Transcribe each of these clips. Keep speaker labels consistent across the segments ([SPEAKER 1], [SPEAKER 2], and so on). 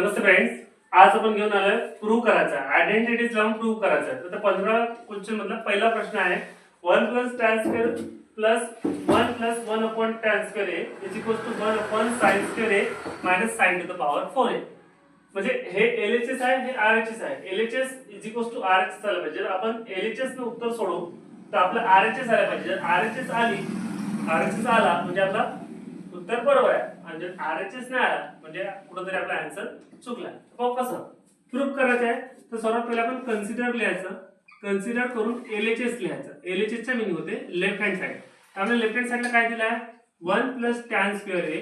[SPEAKER 1] नमस्ते friends, आज आपण घेऊन आलोय प्रूव्ह करायचा आयडेंटिटीज लावून प्रूव्ह करायचा तर 15 क्वेश्चन मधला पहिला प्रश्न आहे 1 + tan square plus 1 + 1 upon tan square A is equal to 1 upon sin square A minus sin to the power 4a. म्हणजे हे LHS आहे, हे RHS आहे. LHS is equal to RHS आलं पाहिजे. जर आपण LHS ने उत्तर सोडवू तर आपलं RHS आलं पाहिजे. जर RHS आली, RHS आला म्हणजे आपला उत्तर बरोबर आहे आणि जर RHS नाही आला म्हणजे कुठेतरी आपला आन्सर चुकला. मग कसं प्रूव्ह करायचं आहे तर सर्वात पहिले आपण कन्सिडर लिहायचं. कन्सिडर करून LHS लिहायचं. LHS चा मीनिंग होते लेफ्ट हँड साइड. आपल्या लेफ्ट हँड साइडला काय दिलं आहे 1 + tan square A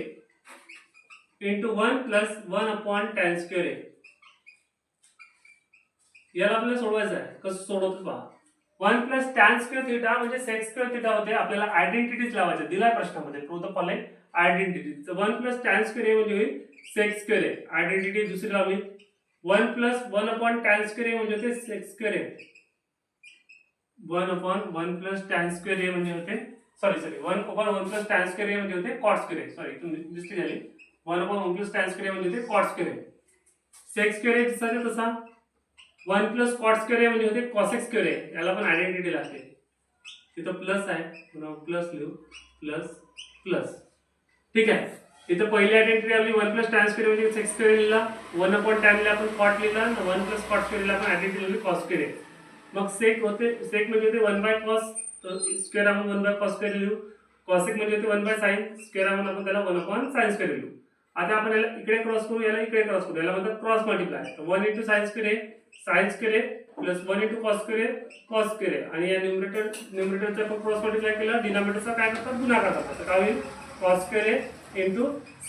[SPEAKER 1] into 1 + 1 upon tan square ए. याला आपल्याला सोडवायचं आहे. कसं सोडवतो पहा. 1 + tan स्क्वेअर थीटा म्हणजे sec स्क्वेअर थीटा होते. आपल्याला आयडेंटिटीज लावायचे दिलाय प्रश्नामध्ये प्रूव्ह द फॉलोइंग आयडेंटिटी. तर 1 + tan स्क्वेअर ए म्हणजे होईल sec स्क्वेअर ए. आयडेंटिटी दुसरी लावली 1 + 1 अपॉन tan स्क्वेअर ए म्हणजे होते sec square A. 1 upon 1 + tan square ए म्हणजे होते 1 अपॉन 1 + tan स्क्वेअर ए म्हणजे होते cot स्क्वेअर ए. सॉरी तुम्ही मिस्टेक झाली. 1 अपॉन 1 + tan स्क्वेअर ए म्हणजे होते cot स्क्वेअर ए. sec स्क्वेअर ए जसाच्या तसा 1 + cot स्क्वेअर ए म्हणजे होते cosec स्क्वेअर ए. याला पण आयडेंटिटी लागते. इथं प्लस आहे पुन्हा प्लस लिहू प्लस प्लस. ठीक आहे. इथं पहिली आयडेंटिटी आपली 1 + tan स्क्वेअर म्हणजे sec स्क्वेअर लिहिला. 1 अपॉन tan ला आपण cot लिहिला. 1 + cot स्क्वेअर ला आपण आयडेंटिटी लिहिली cos स्क्वेअर ए. मग sec होते sec म्हणजे होते 1/cos स्क्वेअर आपण 1/cos स्क्वेअर लिहू. cosec म्हणजे होते 1/sin स्क्वेअर आपण त्याला 1 अपॉन sin स्क्वेअर लिहू. आता आपण याला इकडे क्रॉस करू याला इकडे क्रॉस करू. याला म्हणतात cross multiply. 1 * sin square A sin square A plus 1 * cos square A cos square ए आणि या न्यूमरेटरचा आपण क्रॉस मल्टिप्लाय केला. डिनॉमिनेटरचा काय करतात गुणाकार करतात. तर काय होईल cos square A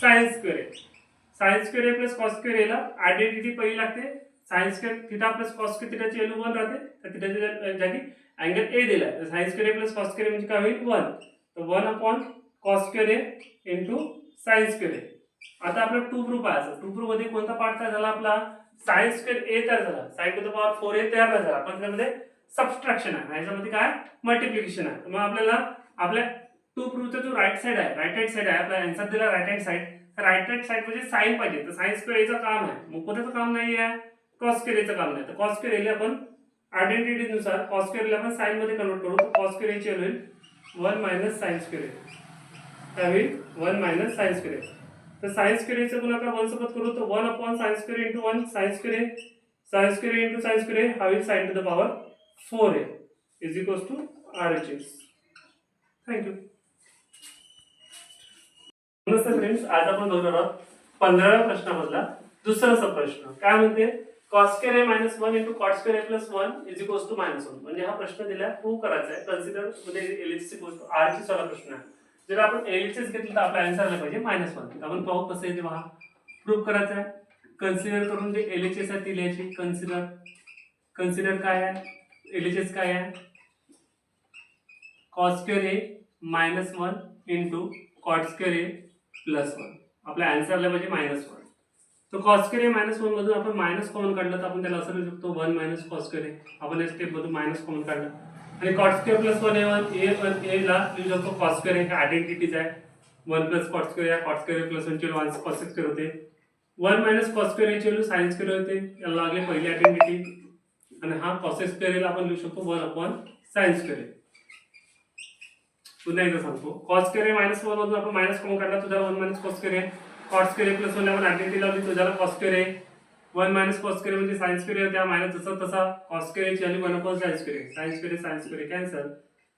[SPEAKER 1] sin square A. sin square A plus cos square A ला आयडेंटिटी पहिली लागते. sin square theta plus cos square थीटाची व्हॅल्यू 1 राहते. तर थीटाच्या जागी अँगल ए दिलाय. तर sin square A plus cos square ए म्हणजे काय होईल 1. तर 1 upon cos square A sin square ए. आता आपला टू प्रूफ आहे. टू प्रूफ मध्ये कोणता पार्ट तयार झाला आपला sin स्क्वेअर ए तयार झाला. sin to the power 4a तयार झाला. पण त्यामध्ये सबट्रॅक्शन आहे. याच्यामध्ये काय मल्टिप्लिकेशन आहे. मग आपल्याला आपल्या टू प्रूफचा जो राईट साइड आहे राईट हँड साइड आहे आपला आन्सर दिला राईट हँड साइड. तर राईट हँड साइड म्हणजे साइन पाहिजे. तर sin स्क्वेअर एचं काम आहे. मग कोणाचं काम नाही आहे cos स्क्वेअर एचं काम नाही. तर cos स्क्वेअर एला आपण आयडेंटिटी नुसार cos स्क्वेअर एला आपण sin मध्ये कन्वर्ट करू. तर cos स्क्वेअर एची होईल 1 - sin स्क्वेअर ए. काय होईल 1 - sin स्क्वेअर ए. तर sin स्क्वेअर एचं गुणाकार 1 सोबत करू तर 1 upon sin square into 1 sin square A sin square A into sin square A हा होईल sin to the power 4a is equals to RHS. Thank you. नमस्ते फ्रेंड्स, आज आपण बघणार आहोत 15व्या प्रश्नामधला दुसरा सब प्रश्न. काय म्हणते cos square A -1 into cot square A plus 1 is equals to -1. म्हणजे हा प्रश्न दिलाय प्रूव्ह करायचा आहे. कन्सिडर मध्ये LHS इक्वल्स टू RHS वाला प्रश्न आहे. जर आपण LHS घेतलं तर आपला आन्सर आला पाहिजे -1. आपण पाहू कसं आहे ते पहा. प्रूव्ह करायचं आहे. कन्सिडर करून जे LHS आहे ती लिहायची. कन्सिडर काय आहे LHS काय आहे cos square A -1 into cot square A plus 1. आपला आन्सर आला पाहिजे -1. तर cos स्क्वेअर ए -1 मधून आपण मायनस कॉमन काढलं तर आपण त्याला असं लिहू शकतो 1 - cos स्क्वेअर ए. आपण या स्टेप मधून मायनस कॉमन काढलं आणि cot स्क्वेअर प्लस 1 ए ला लिहू शकतो cos स्क्वेअर ए. आयडेंटिटीज आहे 1 + cot square A cot square A plus 1 ची 1 cos स्क्वेअर होते. 1 - cos स्क्वेअर ए ची व्हॅल्यू sin स्क्वेअर होते. याला लागले पहिली आयडेंटिटी आणि हा cos स्क्वेअर ए ला आपण लिहू शकतो 1 अपॉन sin स्क्वेअर ए. पुन्हा एकदा सांगतो cos स्क्वेअर ए -1 मधून आपण मायनस कॉमन काढला तुझ्या 1 - cos square A cot square A plus 1 आपण आयडेंटिटी लावली तुझ्याला cos square A 1 - cos square म्हणजे sin स्क्वेअर ए त्या मायनस जसा तसा cos स्क्वेअर ची value 1 upon sin square A sin square A cancel.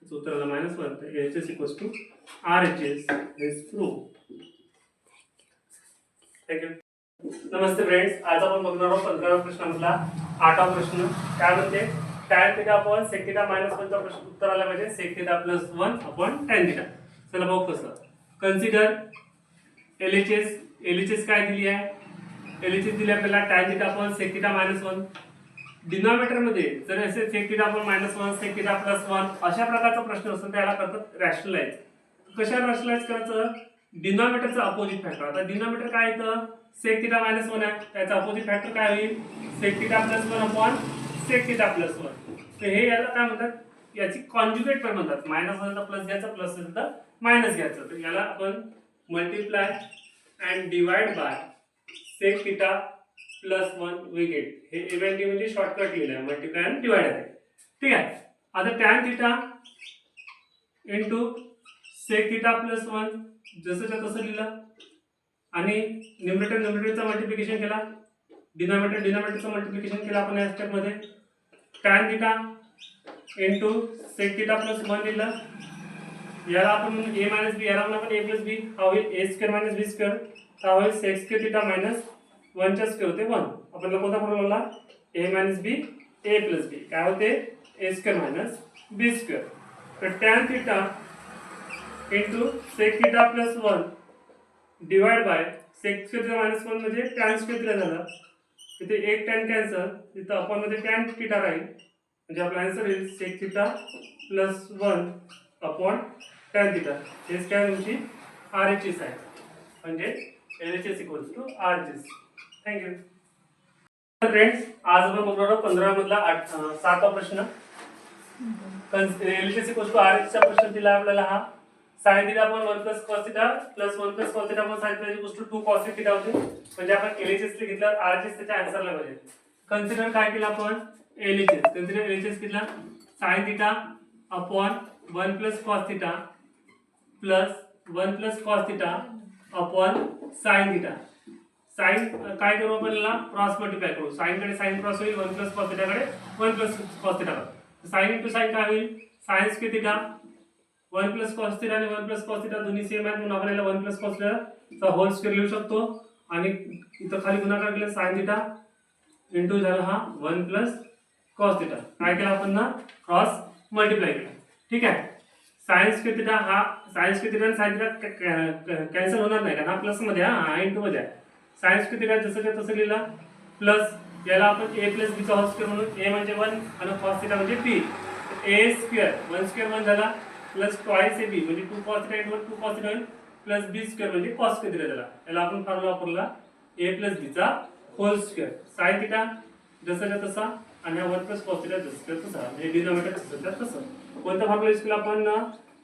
[SPEAKER 1] उत्तर आलं -1. तर LHS equals to RHS is prove. Thank you. नमस्ते फ्रेंड्स, आज आपण बघणार आहोत 15व्या प्रश्नामधला 8वा प्रश्न. काय म्हणते tan theta upon sec theta -1 चा प्रश्न उत्तर आला पाहिजे sec theta plus 1 upon tan theta. चला बघू कसं. कन्सिडर LHS काय दिली आहे LHS दिली आपल्याला tan theta upon sec theta -1. Denominator मध्ये जर असे sec theta upon -1 sec theta plus 1 अशा प्रकारचा प्रश्न असतो त्याला करतात रॅशनलाइज. कशा रॅशनलाइज करायचं डिनॉमिनेटरचा अपोजिट फॅक्टर. आता डिनॉमिनेटर काय येतं sec थीटा -1 आहे त्याचा अपोजिट फॅक्टर काय होईल sec theta plus 1 upon sec theta plus 1. तर हे याला काय म्हणतात याची कॉन्जुगेट पण म्हणतात. -1 तर प्लस घ्यायचं प्लस असेल तर मायनस घ्यायचं. तर याला आपण multiply and divide by sec theta plus 1 we get. हे इव्हेंट म्हणजे शॉर्टकट लिहिलं आहे, मल्टिप्लाय आणि डिवाइड आहे. ठीक आहे. आता tan theta into sec theta plus 1 जसंच्या तसं लिहिलं आणि न्यूमरेटरचं मल्टिप्लिकेशन केला, डिनॉमिनेटरचं मल्टिप्लिकेशन केलं आपण या स्टेपमध्ये. Tan theta into sec theta plus 1 लिहिलं. याला आपण a मायनस बी, याला आपण a प्लस बी, हा होईल a square minus B square, हा होईल सेक स्क्वेअर थिटा मायनस 1 च्या स्क्वेअर होते 1. आपल्याला कोणता formula a minus B a plus B काय होते a square minus B square. तर tan theta into sec theta plus 1 divide by sec square theta minus 1 म्हणजे टॅन स्क्वेअर थिटा झाला. तिथे एक टॅन कॅन्सल, तिथं आपण मध्ये टॅन थिटा राहील, म्हणजे आपला आन्सर येईल sec theta plus 1 upon tan theta. हेच काय तुमची RHS आहे, म्हणजे LHS equals to RHS. Thank you. Friends, आज आपण बघणार 15 मधला 7वा प्रश्न. LHS इक्वल्स टू RHS चा प्रश्न दिला आपल्याला. हा sin theta upon 1 plus cos theta plus 1 plus cos theta upon sin theta equals to 2 cos theta होते. म्हणजे आपण LHS घेतल्यावर RHS त्याच्या आन्सरला पाहिजे. कन्सिडर काय केलं आपण LHS. कन्सिडर LHS केला sin theta upon 1 plus cos theta plus 1 plus cos theta upon sin theta. Sine काय करू आपण, याला क्रॉस मल्टिप्लाय करू. साइन कडे साइन क्रॉस होईल, 1 प्लस cos थीटा कडे 1 plus cos theta. Sine into sine काय होईल, sin square theta 1 plus cos theta आणि 1 प्लस cos थीटा दोन्ही सेम आहेत, म्हणून आपण याला 1 प्लस cos थीटा चा होल स्क्वेअर लिहू शकतो. आणि इथं खाली गुणाकार केला sin थीटा इंटू झाला हा 1 प्लस cos थीटा. काय केलं आपण ना, क्रॉस मल्टिप्लाय केला. ठीक आहे. sin स्क्वेअर थीटा हा sin स्क्वेअर थीटा आणि sin थीटा कॅन्सल होणार नाही, कारण हा प्लस मध्ये हा इंटू मध्ये आहे. sin स्क्वेअर थीटा जसं तसं लिहिला, प्लस याला आपण a प्लस b चा होल स्क्वेअर म्हणून, a म्हणजे 1 आणि cos थीटा म्हणजे b. a स्क्वेअर 1 स्क्वेअर 1 झाला प्लस ट्वाइस ab म्हणजे 2 cos theta into 2 cos theta plus b square म्हणजे cos स्क्वेअर थीटा झाला. याला आपण फॉर्म्युला वापरला a प्लस b चा होल स्क्वेअर. sin थीटा जसंच्या तसा आणि 1 प्लस cos थीटा जसं तसा, म्हणजे डिनॉमिनेटर जसं तसं. कोणता फॉर्म्युला यूज केला आपण,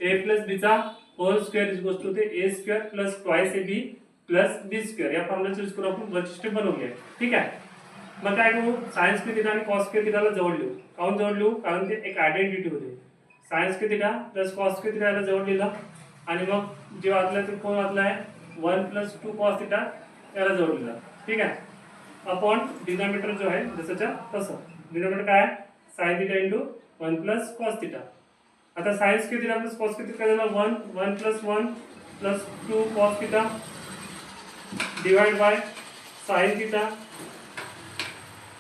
[SPEAKER 1] a प्लस b चा whole square is equals to a square plus twice ab plus B square. या फॉर्म्युलाचा यूज करून आपण वैशिष्ट्य बनवूया. ठीक आहे. मग काय करू, sin स्क्वेअर थीटा आणि cos स्क्वेअर थीटाला जवळ लिहू. काऊन जवळ लिहू, कारण ते एक आयडेंटिटी होते. sin square theta plus cos square theta याला जवळ लिहिला आणि मग जे वाचलं ते कोण वाचलं आहे 1 प्लस 2 cos थीटा याला जवळ लिहिला. ठीक आहे. अपॉन डिनॉमिनेटर जो आहे जसंच्या तसं. डिनॉमिनेटर काय आहे sin theta into 1 plus cos theta. आता sin square theta plus cos square theta काय झाला 1 plus 1 plus 2 cos theta divide by sin theta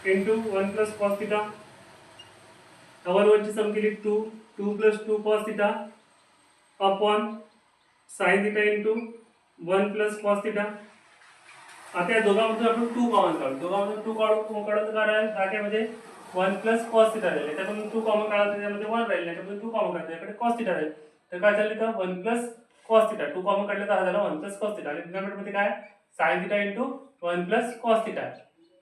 [SPEAKER 1] into 1 plus cos theta. 1 1 ची सम केली 2 plus 2 cos theta upon sin theta into 1 plus cos theta. आता या दोघांमधून आपण 2 common काढू. दोघांमधून 2 काढून काय राहील, दाखल्यामध्ये 1 प्लस cos थीटा राहील. त्याच्यामधून 2 कॉमन काढला, त्याच्यामध्ये 1 राहील. त्याच्यामधून 2 कॉमन काढला, त्याकडे cos थीटा राहील. तर काय झालं तर 1 प्लस cos थीटा. 2 कॉमन काढले तर झाला 1 प्लस cos थीटा. आणि डिनॉमिनेटर मध्ये काय sin theta into 1 plus cos theta.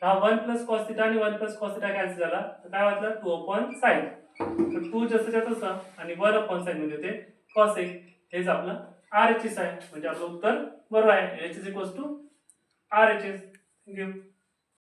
[SPEAKER 1] हा 1 प्लस cos थीटा आणि 1 प्लस cos थीटा कॅन्सल झाला, तर काय वाचलं 2 अपॉन sin. तर 2 जसंच्या तसं आणि 1 अपॉन sin म्हणजे ते cos 1. हेच आपलं RHS आहे, म्हणजे आपलं उत्तर बरोबर आहे. LHS equals to RHS. Thank you.